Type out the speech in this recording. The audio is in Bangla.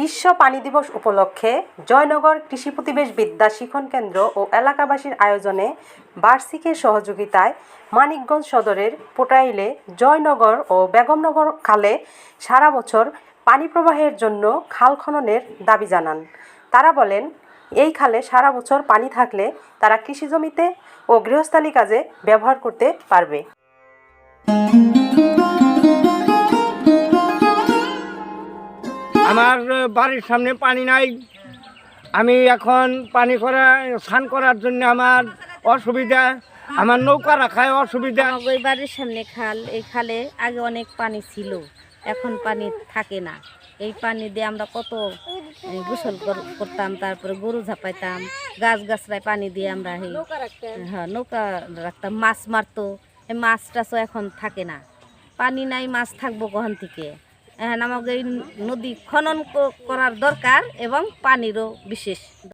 বিশ্ব পানি দিবস উপলক্ষে জয়নগর কৃষি প্রতিবেশ বিদ্যা শিক্ষণ কেন্দ্র ও এলাকাবাসীর আয়োজনে বার্ষিকের সহযোগিতায় মানিকগঞ্জ সদরের পোটাইলে জয়নগর ও বেগমনগর খালে সারা বছর পানি প্রবাহের জন্য খাল খননের দাবি জানান। তারা বলেন, এই খালে সারা বছর পানি থাকলে তারা কৃষি জমিতে ও গৃহস্থালী কাজে ব্যবহার করতে পারবে। আমার বাড়ির সামনে পানি নাই। আমি এখন স্নান করার জন্য আমার অসুবিধা, আমার নৌকা রাখায় অসুবিধা। ওই বাড়ির সামনে খাল, এই খালে আগে অনেক পানি ছিল, এখন পানি থাকে না। এই পানি দিয়ে আমরা কত গোসল করতাম, তারপরে গরু ঝাপাইতাম, গাছগাছরায় পানি দিয়ে আমরা নৌকা রাখতাম, মাছ মারতো। এই মাছ টাছও এখন থাকে না, পানি নাই, মাছ থাকবো কখন থেকে? এখন আমাকে এই নদী খনন করার দরকার এবং পানিরও বিশেষ